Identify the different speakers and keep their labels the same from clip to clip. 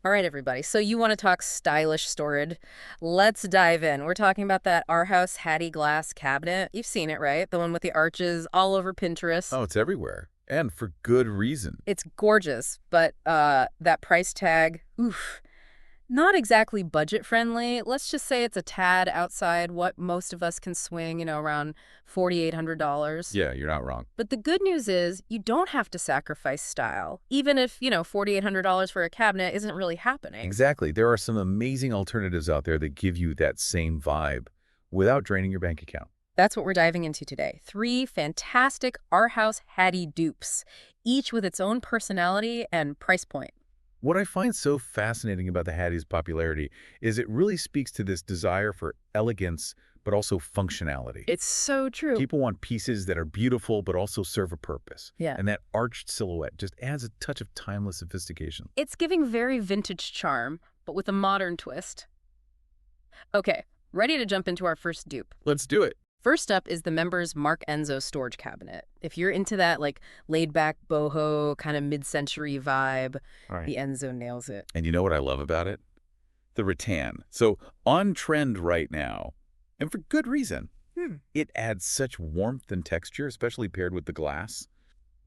Speaker 1: All right, everybody. So you want to talk stylish storage? Let's dive in. We're talking about that Arhaus Hattie Glass Cabinet. You've seen it, right? The one with the arches all over Pinterest.
Speaker 2: Oh, it's everywhere. And for good reason.
Speaker 1: It's gorgeous, but that price tag, oof, not exactly budget friendly. Let's just say it's a tad outside what most of us can swing, around $4,800.
Speaker 2: Yeah, you're not wrong.
Speaker 1: But the good news is you don't have to sacrifice style, even if, $4,800 for a cabinet isn't really happening.
Speaker 2: Exactly. There are some amazing alternatives out there that give you that same vibe without draining your bank account.
Speaker 1: That's what we're diving into today. 3 fantastic Arhaus Hattie dupes, each with its own personality and price point.
Speaker 2: What I find so fascinating about the Hattie's popularity is it really speaks to this desire for elegance, but also functionality.
Speaker 1: It's so true.
Speaker 2: People want pieces that are beautiful, but also serve a purpose.
Speaker 1: Yeah.
Speaker 2: And that arched silhouette just adds a touch of timeless sophistication.
Speaker 1: It's giving very vintage charm, but with a modern twist. Okay, ready to jump into our first dupe.
Speaker 2: Let's do it.
Speaker 1: First up is the Members Mark Enzo storage cabinet. If you're into that laid-back boho kind of mid-century vibe,
Speaker 2: All right.
Speaker 1: the Enzo nails it.
Speaker 2: And you know what I love about it? The rattan. So on trend right now, and for good reason. It adds such warmth and texture, especially paired with the glass.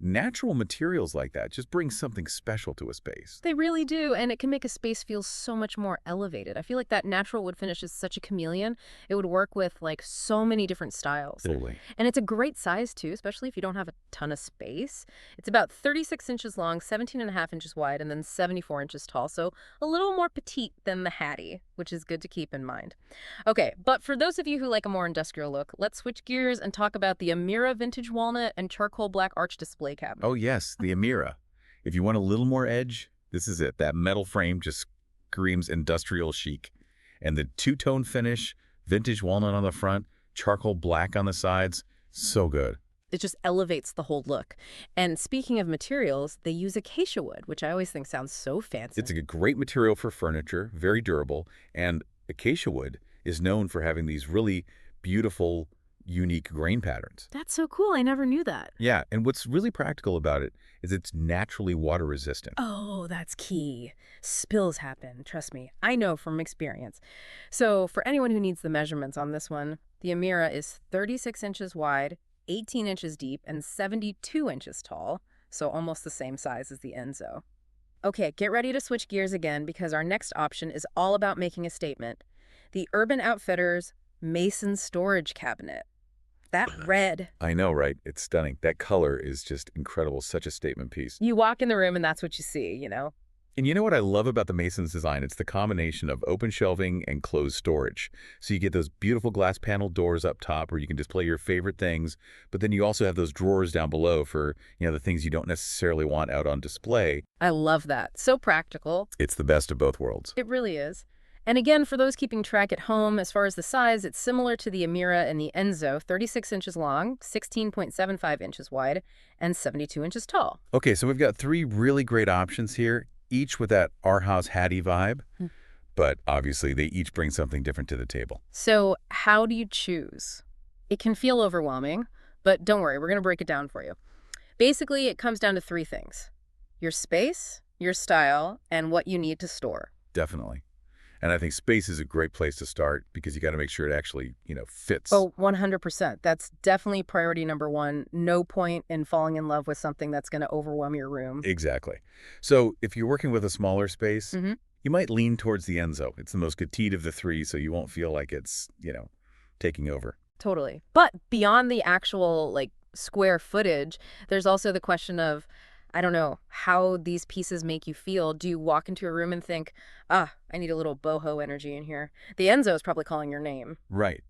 Speaker 2: Natural materials like that just bring something special to a space.
Speaker 1: They really do, and it can make a space feel so much more elevated. I feel like that natural wood finish is such a chameleon. It would work with so many different styles.
Speaker 2: Totally.
Speaker 1: And it's a great size too, especially if you don't have a ton of space. It's about 36 inches long, 17.5 inches wide, and then 74 inches tall, so a little more petite than the Hattie, which is good to keep in mind. Okay, but for those of you who like a more industrial look, let's switch gears and talk about the Amira vintage walnut and charcoal black arch display cabinet.
Speaker 2: Oh yes, the Amira. If you want a little more edge, this is it. That metal frame just screams industrial chic. And the two-tone finish, vintage walnut on the front, charcoal black on the sides, so good.
Speaker 1: It just elevates the whole look. And speaking of materials, they use acacia wood, which I always think sounds so fancy.
Speaker 2: It's a great material for furniture, very durable, and acacia wood is known for having these really beautiful, unique grain patterns.
Speaker 1: That's so cool. I never knew that.
Speaker 2: Yeah, and what's really practical about it is it's naturally water resistant.
Speaker 1: Oh, that's key. Spills happen, trust me. I know from experience. So for anyone who needs the measurements on this one, the Amira is 36 inches wide, 18 inches deep, and 72 inches tall, so almost the same size as the Enzo. Okay, get ready to switch gears again because our next option is all about making a statement. The Urban Outfitters Mason Storage Cabinet. That red.
Speaker 2: I know, right? It's stunning. That color is just incredible. Such a statement piece.
Speaker 1: You walk in the room and that's what you see,
Speaker 2: And you know what I love about the Mason's design? It's the combination of open shelving and closed storage. So you get those beautiful glass panel doors up top where you can display your favorite things, but then you also have those drawers down below for, the things you don't necessarily want out on display.
Speaker 1: I love that. So practical.
Speaker 2: It's the best of both worlds.
Speaker 1: It really is. And again, for those keeping track at home, as far as the size, it's similar to the Amira and the Enzo, 36 inches long, 16.75 inches wide, and 72 inches tall.
Speaker 2: Okay, so we've got 3 really great options here, each with that Arhaus Hattie vibe, but obviously they each bring something different to the table.
Speaker 1: So how do you choose? It can feel overwhelming, but don't worry, we're going to break it down for you. Basically, it comes down to 3 things: your space, your style, and what you need to store.
Speaker 2: Definitely. And I think space is a great place to start because you got to make sure it actually, fits.
Speaker 1: Oh, 100%. That's definitely priority number 1. No point in falling in love with something that's going to overwhelm your room.
Speaker 2: Exactly. So if you're working with a smaller space, you might lean towards the Enzo. It's the most petite of the 3, so you won't feel like it's, taking over.
Speaker 1: Totally. But beyond the actual, square footage, there's also the question of, I don't know, how these pieces make you feel. Do you walk into a room and think, I need a little boho energy in here? The Enzo is probably calling your name.
Speaker 2: Right.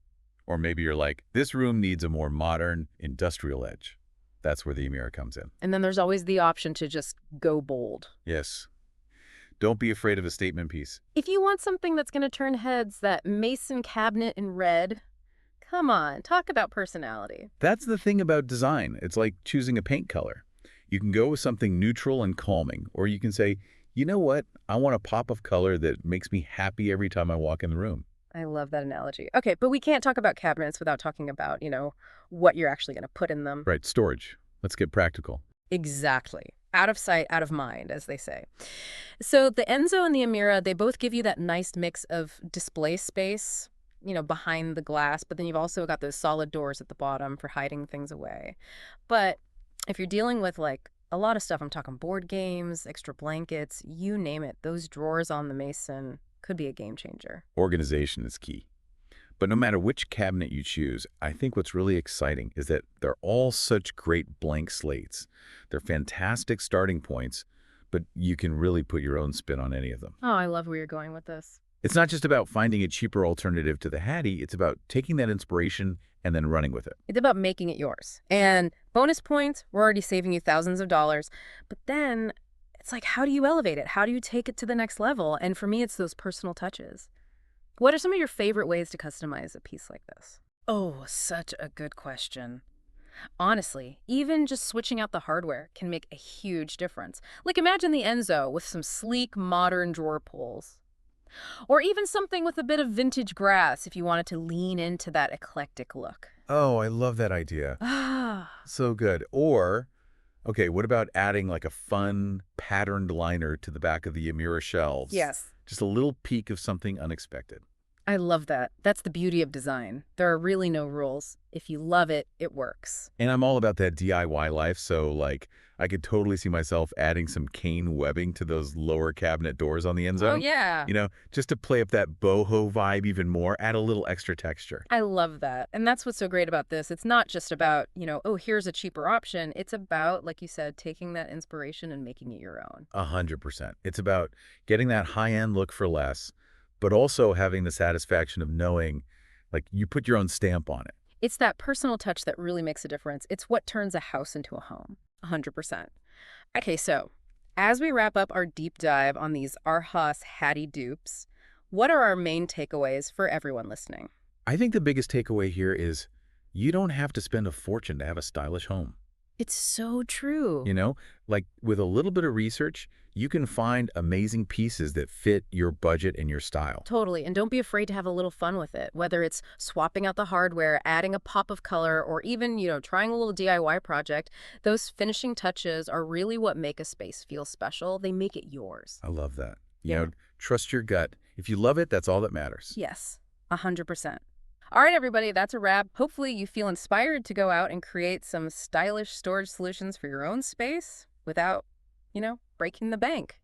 Speaker 2: Or maybe you're like, this room needs a more modern, industrial edge. That's where the Amira comes in.
Speaker 1: And then there's always the option to just go bold.
Speaker 2: Yes. Don't be afraid of a statement piece.
Speaker 1: If you want something that's going to turn heads, that Mason cabinet in red, come on, talk about personality.
Speaker 2: That's the thing about design. It's like choosing a paint color. You can go with something neutral and calming, or you can say, you know what? I want a pop of color that makes me happy every time I walk in the room.
Speaker 1: I love that analogy. Okay, but we can't talk about cabinets without talking about, what you're actually going to put in them.
Speaker 2: Right, storage. Let's get practical.
Speaker 1: Exactly. Out of sight, out of mind, as they say. So the Enzo and the Amira, they both give you that nice mix of display space, behind the glass, but then you've also got those solid doors at the bottom for hiding things away. But if you're dealing with like a lot of stuff, I'm talking board games, extra blankets, you name it, those drawers on the Mason could be a game changer.
Speaker 2: Organization is key. But no matter which cabinet you choose, I think what's really exciting is that they're all such great blank slates. They're fantastic starting points, but you can really put your own spin on any of them.
Speaker 1: Oh, I love where you're going with this.
Speaker 2: It's not just about finding a cheaper alternative to the Hattie, it's about taking that inspiration and then running with it.
Speaker 1: It's about making it yours. And bonus points, we're already saving you thousands of dollars. But then it's like, how do you elevate it? How do you take it to the next level? And for me, it's those personal touches. What are some of your favorite ways to customize a piece like this? Oh, such a good question. Honestly, even just switching out the hardware can make a huge difference. Like imagine the Enzo with some sleek, modern drawer pulls. Or even something with a bit of vintage grass if you wanted to lean into that eclectic look.
Speaker 2: Oh, I love that idea.
Speaker 1: Ah,
Speaker 2: So good. Or, okay, what about adding like a fun patterned liner to the back of the Amira shelves?
Speaker 1: yes.
Speaker 2: Just a little peek of something unexpected.
Speaker 1: I love that. That's the beauty of design. There are really no rules. If you love it, it works.
Speaker 2: And I'm all about that DIY life, so like I could totally see myself adding some cane webbing to those lower cabinet doors on the Enzo.
Speaker 1: Oh, yeah.
Speaker 2: Just to play up that boho vibe even more, add a little extra texture.
Speaker 1: I love that. And that's what's so great about this. It's not just about, oh, here's a cheaper option. It's about, like you said, taking that inspiration and making it your own.
Speaker 2: 100%. It's about getting that high-end look for less, but also having the satisfaction of knowing, like, you put your own stamp on it.
Speaker 1: It's that personal touch that really makes a difference. It's what turns a house into a home. 100%. Okay, so as we wrap up our deep dive on these Arhaus Hattie dupes, what are our main takeaways for everyone listening?
Speaker 2: I think the biggest takeaway here is you don't have to spend a fortune to have a stylish home.
Speaker 1: It's so true.
Speaker 2: Like with a little bit of research, you can find amazing pieces that fit your budget and your style.
Speaker 1: Totally. And don't be afraid to have a little fun with it, whether it's swapping out the hardware, adding a pop of color, or even, trying a little DIY project. Those finishing touches are really what make a space feel special. They make it yours.
Speaker 2: I love that.
Speaker 1: Yeah.
Speaker 2: Trust your gut. If you love it, that's all that matters.
Speaker 1: Yes, 100%. All right, everybody, that's a wrap. Hopefully you feel inspired to go out and create some stylish storage solutions for your own space without, breaking the bank.